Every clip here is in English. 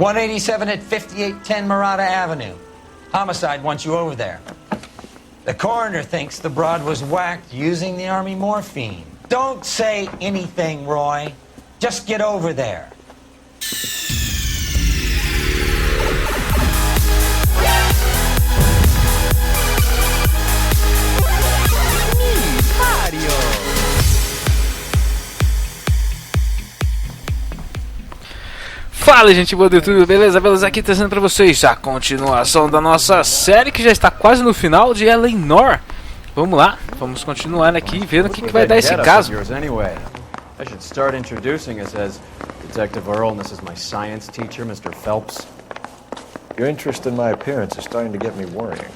187 at 5810 Murata Avenue. Homicide wants you over there. The coroner thinks the broad was whacked using the Army morphine. Don't say anything, Roy. Just get over there. Fala, gente boa do YouTube, beleza? Beleza, aqui trazendo pra vocês a continuação da nossa série que já está quase no final de L.A Noire. Vamos lá, vamos continuar aqui vendo o que vai dar esse caso. I should start introducing us as Detective Earl, and this is my science teacher, Mr. Phelps. Your interest in my appearance is starting to get me worrying.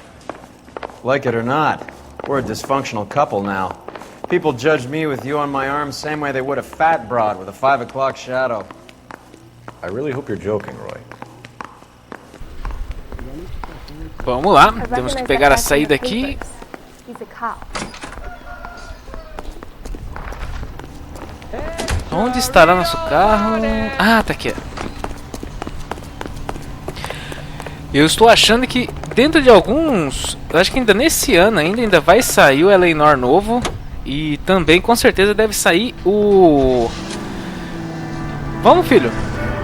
Like it or not, we're a dysfunctional couple now. People judge me with you on my arm same way they would a fat broad with a 5 o'clock shadow. I really hope you're joking, Roy. Vamos lá, temos que pegar a saída aqui. Onde estará nosso carro? Ah, tá aqui. Eu estou achando que dentro de alguns, eu acho que ainda nesse ano ainda vai sair o L.A Noire novo. E também com certeza deve sair o... Vamos, filho.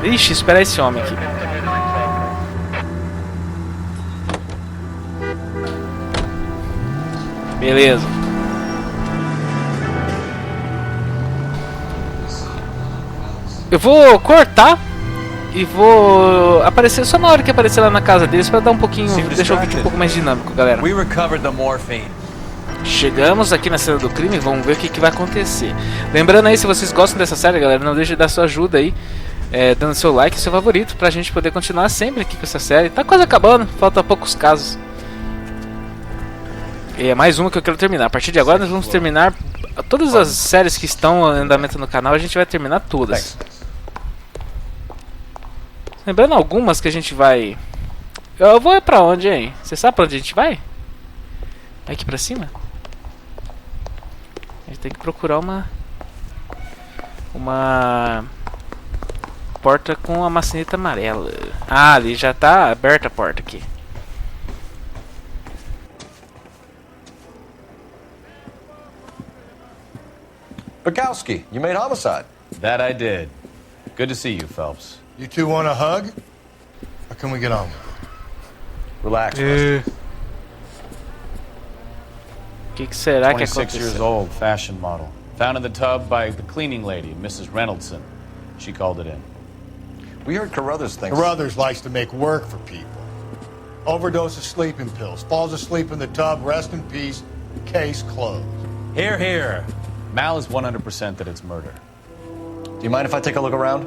Ixi, esperar esse homem aqui. Beleza. Eu vou cortar e vou aparecer só na hora que aparecer lá na casa deles para dar um pouquinho, deixar o vídeo um pouco mais dinâmico, galera. Chegamos aqui na cena do crime, vamos ver o que vai acontecer. Lembrando aí, se vocês gostam dessa série, galera, não deixe de dar sua ajuda aí, dando seu like e seu favorito, pra gente poder continuar sempre aqui com essa série. Tá quase acabando, falta poucos casos. E é mais uma que eu quero terminar. A partir de agora nós vamos terminar todas as séries que estão em andamento no canal, a gente vai terminar todas. Lembrando algumas que a gente vai... Eu vou pra onde, hein? Você sabe pra onde a gente vai? Aqui pra cima? A gente tem que procurar uma porta com a maçaneta amarela. Ah, ali já tá aberta a porta aqui. Bukowski, you made homicide. That I did. Good to see you, Phelps. You two want a hug? Or can we get on? Relax, Rusty. O que será que 26 years aconteceu? old, fashion model. Found in the tub by the cleaning lady, Mrs. Reynoldson. She called it in. We heard Carruthers thinks... Carruthers likes to make work for people. Overdose of sleeping pills. Falls asleep in the tub. Rest in peace. Case closed. Here, here. Mal is 100% that it's murder. Do you mind if I take a look around?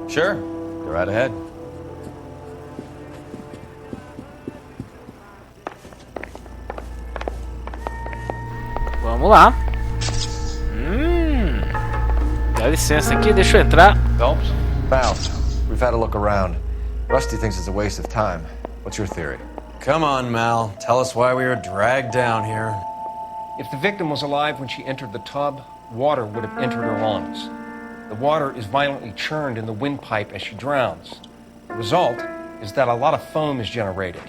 Sure. Go right ahead. Vamos lá. Dá licença aqui, deixa eu entrar. Phelps? Mal, we've had a look around. Rusty thinks it's a waste of time. What's your theory? Come on, Mal. Tell us why we were dragged down here. If the victim was alive when she entered the tub, water would have entered her lungs. The water is violently churned in the windpipe as she drowns. The result is that a lot of foam is generated.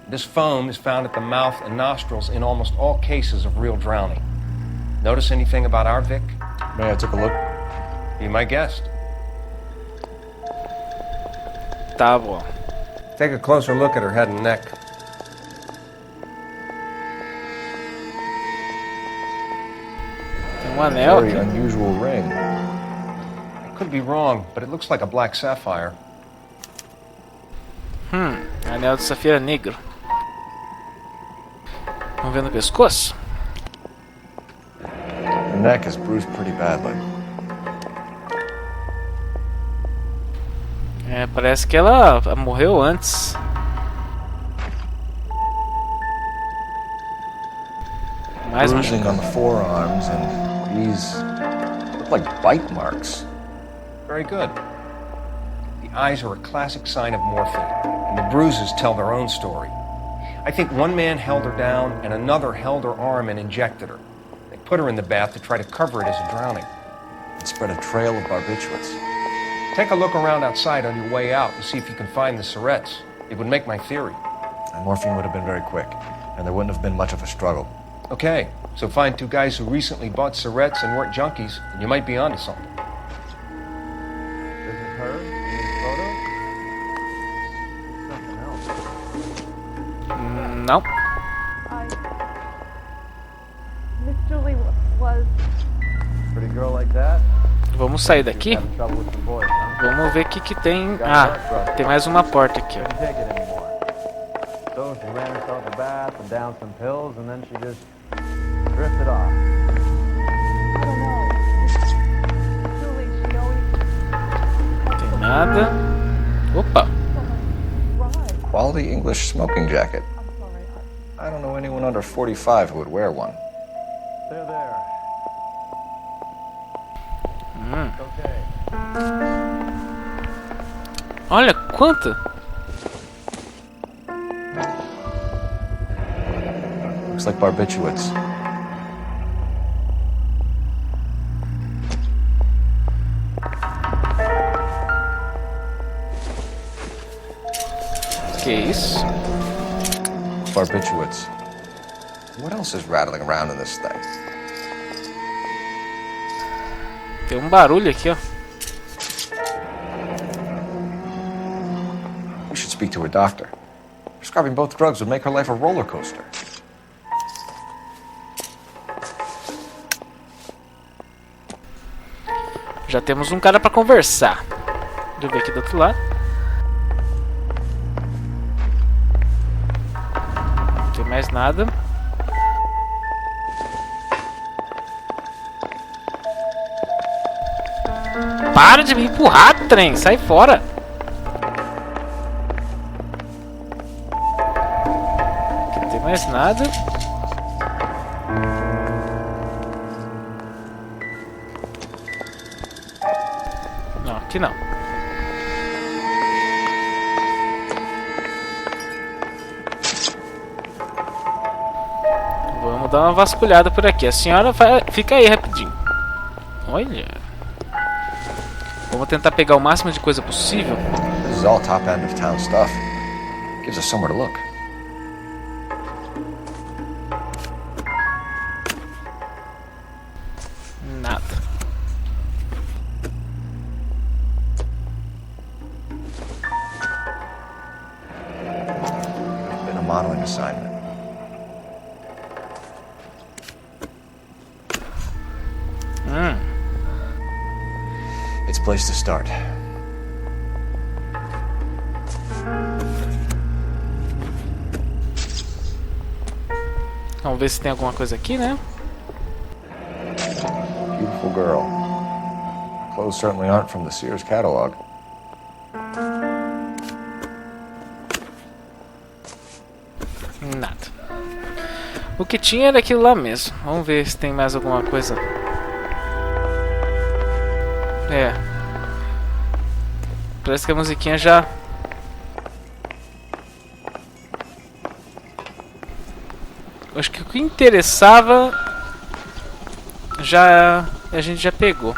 This foam is found at the mouth and nostrils in almost all cases of real drowning. Notice anything about our Vic? May I take a look? Be my guest. Tá bom. Take a closer look at her head and neck. Tem anel Very aqui. unusual ring. I could be wrong, but it looks like a black sapphire. Anel de safira negro. Vamos ver no pescoço. Her neck is bruised pretty badly. Parece que ela morreu antes. Mais Bruising machucado. on the forearms, and these look like bite marks. Very good. The eyes are a classic sign of morphine, and the bruises tell their own story. I think one man held her down, and another held her arm and injected her. They put her in the bath to try to cover it as a drowning. It spread a trail of barbiturates. Take a look around outside on your way out and see if you can find the Surretts. It would make my theory. And morphine would have been very quick, and there wouldn't have been much of a struggle. Okay, so find two guys who recently bought Surretts and weren't junkies, and you might be onto something. This is her in these photos? Something else. Não. Miss Julie was... Pretty girl like that? Vamos sair daqui. Having trouble with some boys, huh? Vamos ver o que que tem. Ah, tem mais uma porta aqui, ó. Couldn't take it anymore. So she ran herself a bath and down some pills, and then she just drifted off. I don't know. Julie, she always... Tem nada. Opa. Right. Quality English smoking jacket. I'm sorry. I don't know anyone under 45 who would wear one. There, there. Okay. Olha quanta. Looks like barbiturates. Que isso? Barbiturates. What else is rattling around in this thing? Tem um barulho aqui, ó. We should speak to a doctor. Prescribing both drugs would make her life a roller coaster. Já temos um cara pra conversar. Deixa eu ver aqui do outro lado. Não tem mais nada. Para de me empurrar, trem! Sai fora! Aqui não tem mais nada. Não, aqui não. Vamos dar uma vasculhada por aqui. A senhora fica aí rapidinho. Olha. Vamos tentar pegar o máximo de coisa possível. This is all top end of town stuff. Gives us somewhere to look. Nada. Been a modeling assignment. It's a place to start. Vamos ver se tem alguma coisa aqui, né? Beautiful girl. Clothes certainly aren't from the Sears catalog. Nada. O que tinha era aquilo lá mesmo. Vamos ver se tem mais alguma coisa. É. Parece que a musiquinha já... Acho que o que interessava já a gente já pegou.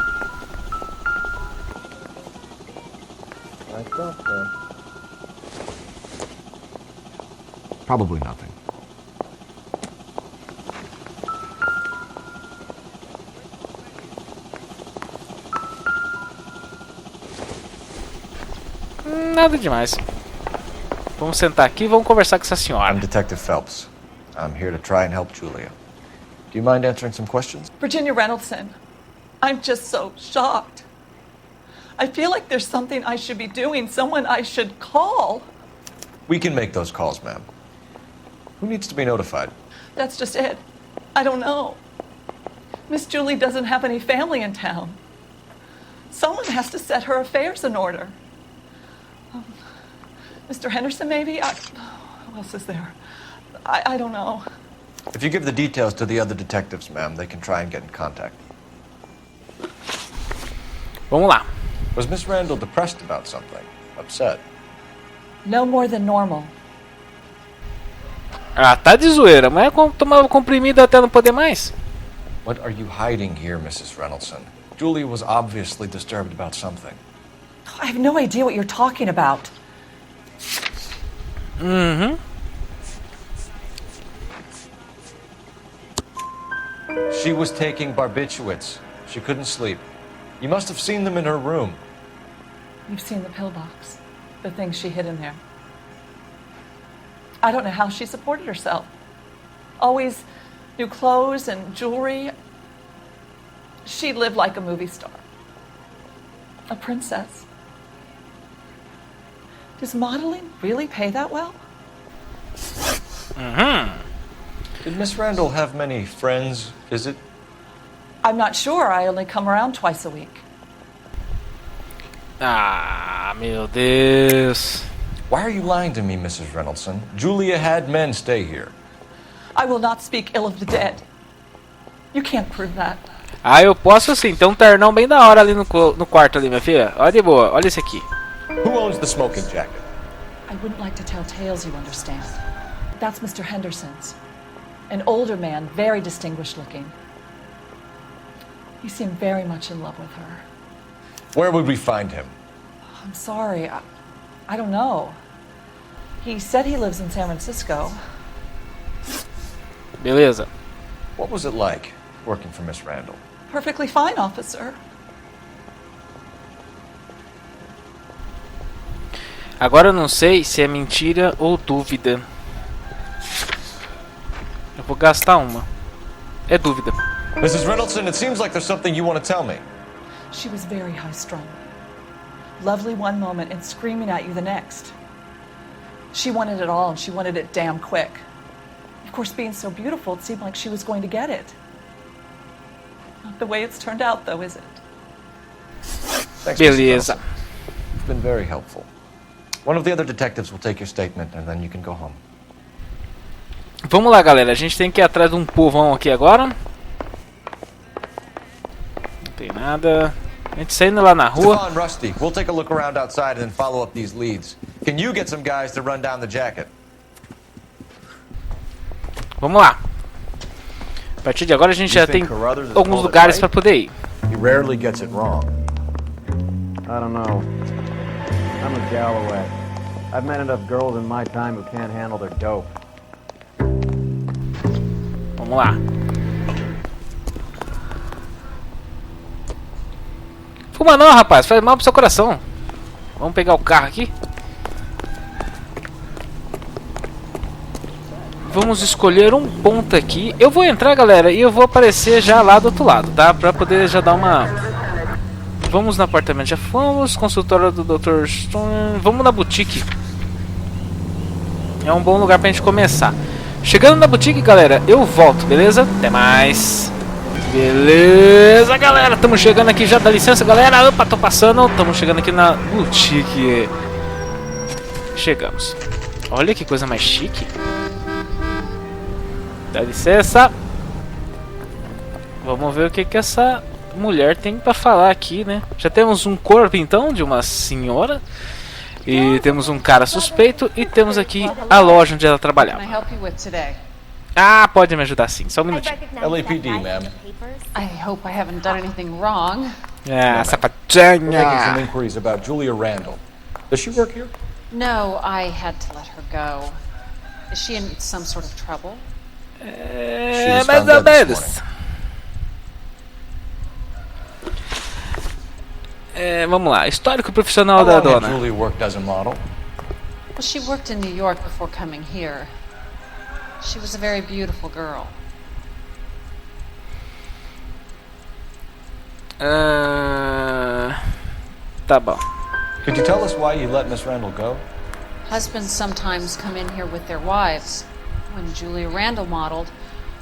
Probably nothing. Nada demais. Vamos sentar aqui e vamos conversar com essa senhora. I'm Detective Phelps. I'm here to try and help Julia. Do you mind answering some questions? Virginia Reynoldson, I'm just so shocked. I feel like there's something I should be doing, someone I should call. We can make those calls, ma'am. Who needs to be notified? That's just it. I don't know. Miss Julie doesn't have any family in town. Someone has to set her affairs in order. Mr. Henderson, maybe? Who else is there? I don't know. If you give the details to the other detectives, ma'am, they can try and get in contact. Vamos lá. Was Miss Randall depressed about something? Upset? No more than normal. Ah, tá de zoeira. Mas tomava comprimido até não poder mais. What are you hiding here, Mrs. Reynoldson? Julia was obviously disturbed about something. I have no idea what you're talking about. She was taking barbiturates. She couldn't sleep. You must have seen them in her room. You've seen the pillbox, the things she hid in there. I don't know how she supported herself. Always new clothes and jewelry. She lived like a movie star. A princess. Does modeling really pay that well? Did Miss Randall have many friends visit? I'm not sure. I only come around twice a week. Ah, meu Deus. Why are you lying to me, Mrs. Reynoldson? Julia had men stay here. I will not speak ill of the dead. You can't prove that. Ah, eu posso sim. Tem um ternão bem da hora ali no quarto ali, minha filha. Olha de boa, olha esse aqui. Who owns the smoking jacket? I wouldn't like to tell tales, you understand. That's Mr. Henderson's. An older man, very distinguished looking. He seemed very much in love with her. Where would we find him? I'm sorry, I don't know. He said he lives in San Francisco. Beleza. What was it like working for Miss Randall? Perfectly fine, officer. Agora eu não sei se é mentira ou dúvida. Eu vou gastar uma. É dúvida. Mrs. Reynoldson, it seems like there's something you want to tell me. She was very high-strung. Lovely one moment and screaming at you the next. She wanted it all, and she wanted it damn quick. Of course, being so beautiful, it seemed like she was going to get it. Not the way it's turned out, though, is it? Thanks, Beleza. Mrs. It's been very helpful. One of the other detectives will take your statement, and then you can go home. Vamos lá, galera. A gente tem que ir atrás de um povão aqui agora. Não tem nada. A gente saindo lá na rua. Stefan, Rusty, we'll take a look around outside and then follow up these leads. Can you get some guys to run down the jacket? Vamos lá. A partir de agora a gente já tem alguns lugares para poder ir. He rarely gets it wrong. I don't know. I'm a Galloway. I've met enough girls in my time who can't handle their dope. Vamos lá. Fuma não, rapaz. Faz mal pro seu coração. Vamos pegar o carro aqui. Vamos escolher um ponto aqui. Eu vou entrar, galera, e eu vou aparecer já lá do outro lado, tá? Pra poder já dar uma... Vamos no apartamento, já fomos. Consultório do Dr. Stone. Vamos na boutique. É um bom lugar pra gente começar. Chegando na boutique, galera, eu volto, beleza? Até mais. Beleza, galera. Estamos chegando aqui já. Dá licença, galera. Opa, tô passando. Estamos chegando aqui na boutique. Chegamos. Olha que coisa mais chique. Dá licença. Vamos ver o que que essa mulher tem pra falar aqui, né? Já temos um corpo, então, de uma senhora. E temos um cara suspeito. E temos aqui a loja onde ela trabalhava. Ah, pode me ajudar sim. Só um minutinho. LAPD, ma'am. I hope I haven't done anything wrong. Ah, We're sapatinha. making some inquiries about Julia Randall. Does she work here? No, I had to let her go. Is she in some sort of trouble? She É, was mais found ou dead this menos. É, vamos lá. Histórico profissional How da long had dona. Julia worked as a model? Well, she worked in New York before coming here. She was a very beautiful girl. Tá bom. Could you tell us why you let Miss Randall go? Husbands sometimes come in here with their wives. When Julia Randall modeled,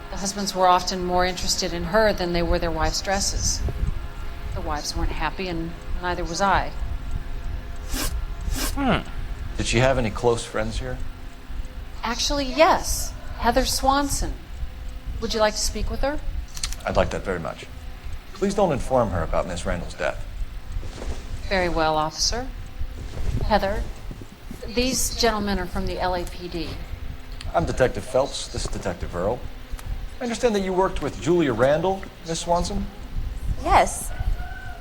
the husbands were often more interested in her than they were their wives' dresses. The wives weren't happy, and neither was I. Did she have any close friends here? Actually, yes. Heather Swanson. Would you like to speak with her? I'd like that very much. Please don't inform her about Miss Randall's death. Very well, officer. Heather, these gentlemen are from the LAPD. I'm Detective Phelps. This is Detective Earl. I understand that you worked with Julia Randall, Miss Swanson? Yes.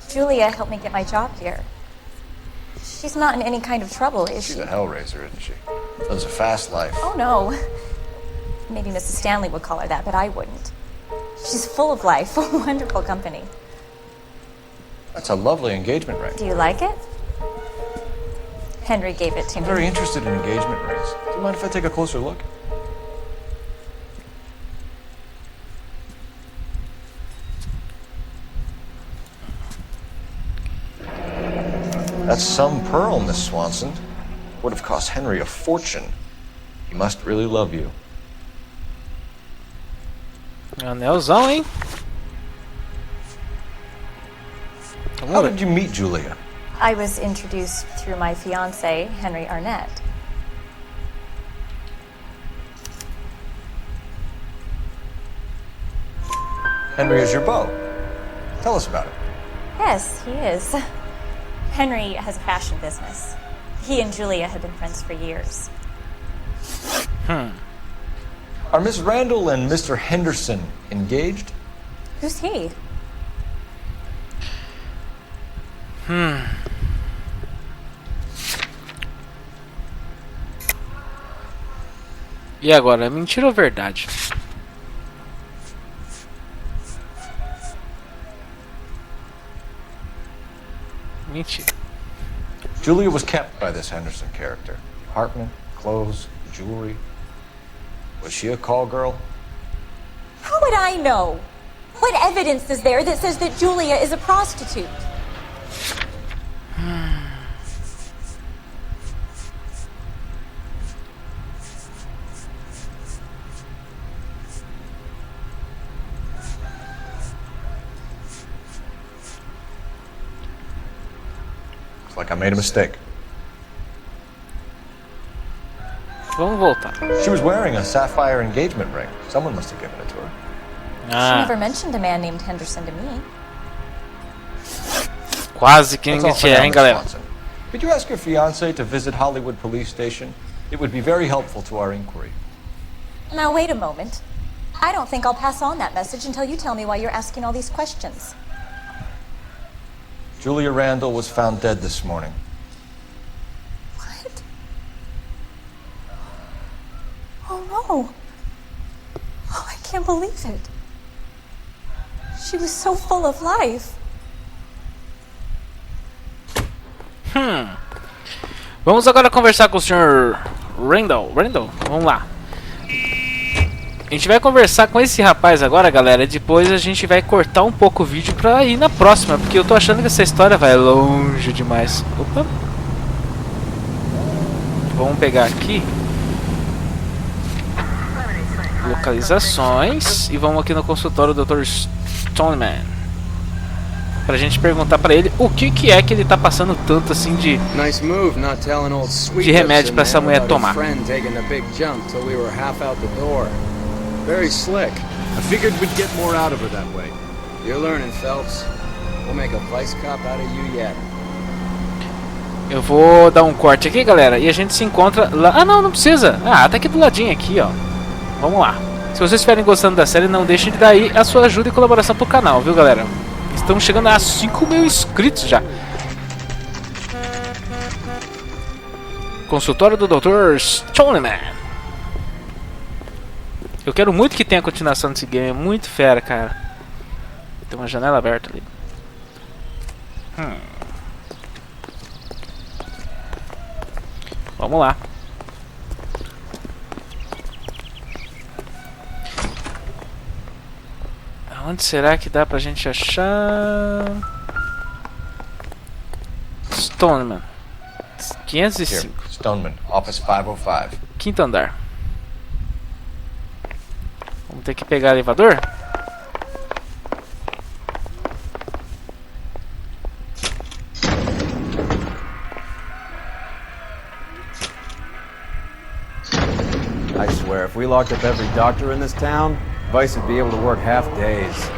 Julia helped me get my job here. She's not in any kind of trouble, is She's she? a hellraiser, isn't she? Lives a fast life. Oh, no. Maybe Mrs. Stanley would call her that, but I wouldn't. She's full of life, wonderful company. That's a lovely engagement ring. Do you like it? Henry gave it to I'm me. very interested in engagement rings. Do you mind if I take a closer look? That's some pearl, Miss Swanson. Would have cost Henry a fortune. He must really love you. Anelzão, hein? How did you meet Julia? I was introduced through my fiancé, Henry Arnett. Henry is your beau. Tell us about it. Yes, he is. Henry has a fashion business. He and Julia have been friends for years. Are Miss Randall and Mr. Henderson engaged? Who's he? E agora, mentira ou verdade? Mentira. Julia was kept by this Henderson character. Apartment, clothes, jewelry. Was she a call girl? How would I know? What evidence is there that says that Julia is a prostitute? Looks like I made a mistake. Vamos voltar. She was wearing a sapphire engagement ring. Someone must have given it to her. She never mentioned a man named Henderson to me. Quase que That's all ninguém for tinha, now, hein, Miss galera? Swanson. Could you ask your fiancé to visit Hollywood Police Station? It would be very helpful to our inquiry. Now, wait a moment. I don't think I'll pass on that message until you tell me why you're asking all these questions. Julia Randall was found dead this morning. What? Oh, no. Oh, I can't believe it. She was so full of life. Vamos agora conversar com o Sr. Randall. Randall, vamos lá. A gente vai conversar com esse rapaz agora, galera. E depois a gente vai cortar um pouco o vídeo pra ir na próxima, porque eu tô achando que essa história vai longe demais. Opa. Vamos pegar aqui localizações e vamos aqui no consultório do Dr. Stoneman pra gente perguntar pra ele o que é que ele tá passando tanto assim de remédio pra essa mulher tomar. Very slick. I figured we'd get more out of her that way. You're learning, Phelps. We'll make a vice cop out of you yet. Eu vou dar um corte aqui, galera, e a gente se encontra lá. Ah, não precisa. Ah, tá aqui do ladinho aqui, ó. Vamos lá. Se vocês estiverem gostando da série, não deixem de dar aí a sua ajuda e colaboração pro canal, viu, galera? Estamos chegando a 5.000 inscritos já. Consultório do Dr. Stoneman. Eu quero muito que tenha continuação desse game, é muito fera, cara. Tem uma janela aberta ali. Vamos lá. Onde será que dá pra gente achar... Stoneman 505. Here, Stoneman, Office 505. Quinto andar. Vamos ter que pegar o elevador? I swear, if we locked up every doctor in this town, Vice would be able to work half days.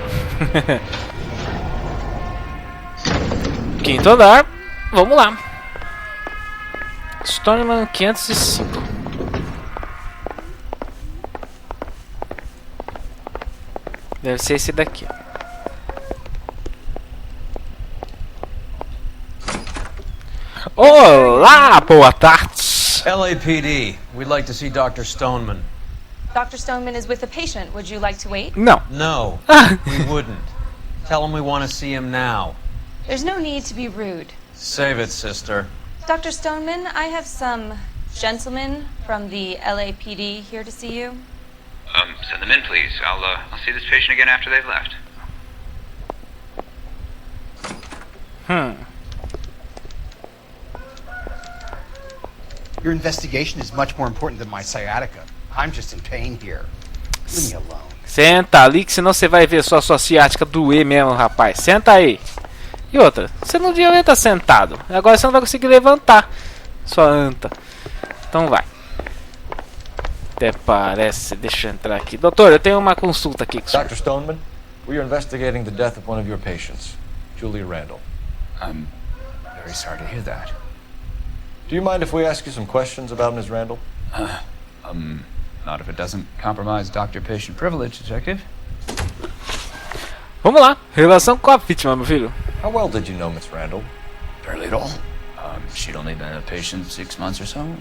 Quinto andar. Vamos lá. Stoneman 505. Deve ser esse daqui, ó. Olá, boa tarde. LAPD, we'd like to see Dr. Stoneman. Dr. Stoneman is with a patient. Would you like to wait? Não. No, we wouldn't. Tell him we want to see him now. There's no need to be rude. Save it, sister. Dr. Stoneman, I have some gentlemen from the LAPD here to see you. Send them in, please. I'll see this patient again after they've left. Your investigation is much more important than my sciatica. I'm just in pain here. Leave me alone. Senta ali que senão você vai ver só a sua ciática doer mesmo, rapaz. Senta aí. E outra, você não devia estar sentado. Agora você não vai conseguir levantar. Sua anta. Então vai. Até parece. Deixa eu entrar aqui. Doutor, eu tenho uma consulta aqui com o senhor. Dr. Stoneman, we are investigating the death of one of your patients, Julia Randall. I'm very sorry to hear that. Do you mind if we ask you some questions about Ms. Randall? Not if it doesn't compromise doctor-patient privilege, Detective. Vamos lá. Relação com a vítima, meu filho. How well did you know Ms. Randall? Barely at all. She'd only been a patient 6 months or so.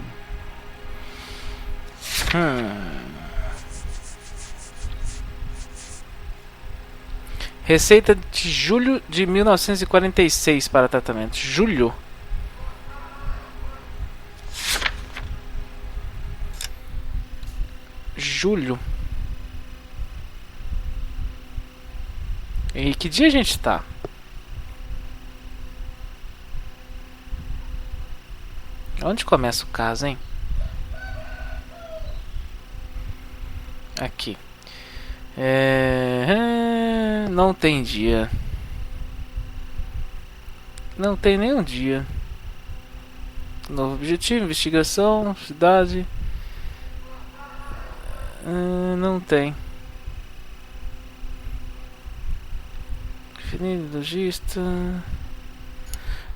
Receita de julho de 1946 para tratamento. Julho. Julho. E que dia a gente tá? Onde começa o caso, hein? Aqui. Não tem dia. Não tem nenhum dia. Novo objetivo, investigação, cidade. Não tem. Definido, logista.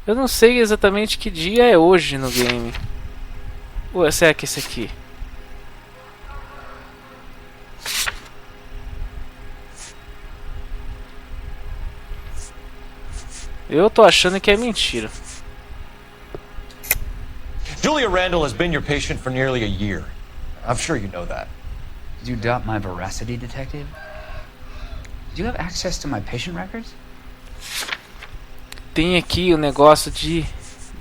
Eu não sei exatamente que dia é hoje no game. Ou será que esse aqui? Eu tô achando que é mentira. Julia Randall has been your patient for nearly a year. I'm sure you know that. Did you doubt my veracity, Detective? Do you have access to my patient records? Tem aqui o negócio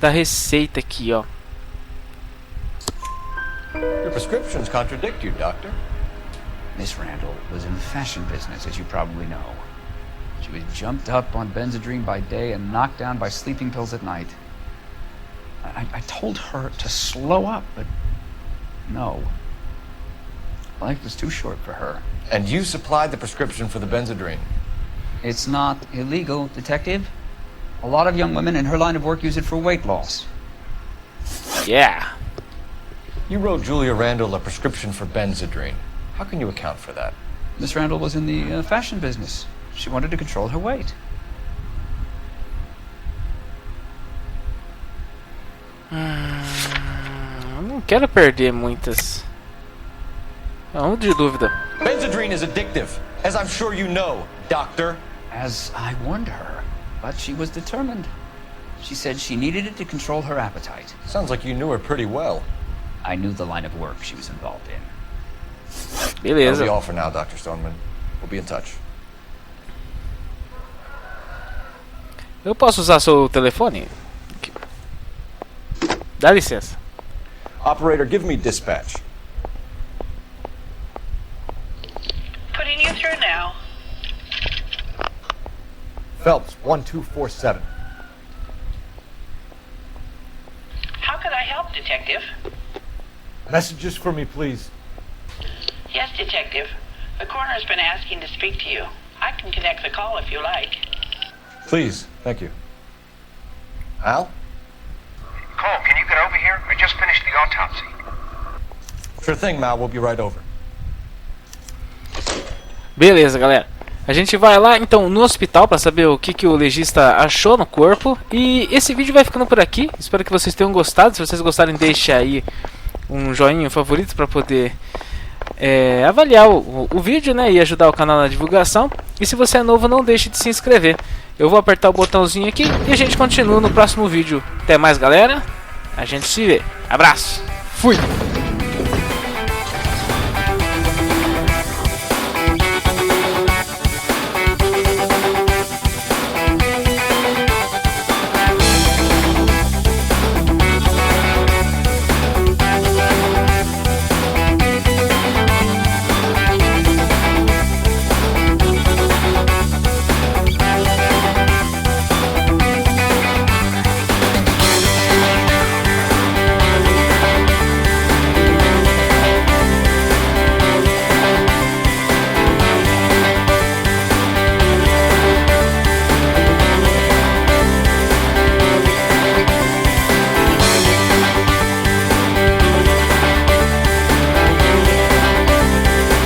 da receita aqui, ó. Your prescriptions contradict you, doctor. Miss Randall was in the fashion business, as you probably know. She was jumped up on Benzedrine by day and knocked down by sleeping pills at night. I told her to slow up, but no. Life was too short for her. And you supplied the prescription for the Benzedrine. It's not illegal, Detective. A lot of young women in her line of work use it for weight loss. Yeah. You wrote Julia Randall a prescription for Benzedrine. How can you account for that? Miss Randall was in the fashion business. She wanted to control her weight. Não quero perder muitas. Não de dúvida. Benzedrine is addictive, as I'm sure you know, doctor. As I warned her, but she was determined. She said she needed it to control her appetite. Sounds like you knew her pretty well. I knew the line of work she was involved in. Beleza. That'll be all for now, Dr. Stoneman. We'll be in touch. Eu posso usar seu telefone? Dá licença. Operator, give me dispatch. Putting you through now. Phelps, 1247. How can I help, Detective? Messages for me, please. Yes, Detective. The coroner's been asking to speak to you. I can connect the call if you like. Please, thank you. Al? Cole, can you get over here? I just finished the autopsy. Sure thing, Mal. We'll be right over. Beleza, galera. A gente vai lá então no hospital para saber o que o legista achou no corpo. E esse vídeo vai ficando por aqui. Espero que vocês tenham gostado. Se vocês gostarem, deixe aí um joinha, um favorito para poder avaliar o vídeo, né, e ajudar o canal na divulgação. E se você é novo, não deixe de se inscrever. Eu vou apertar o botãozinho aqui e a gente continua no próximo vídeo. Até mais, galera. A gente se vê. Abraço. Fui.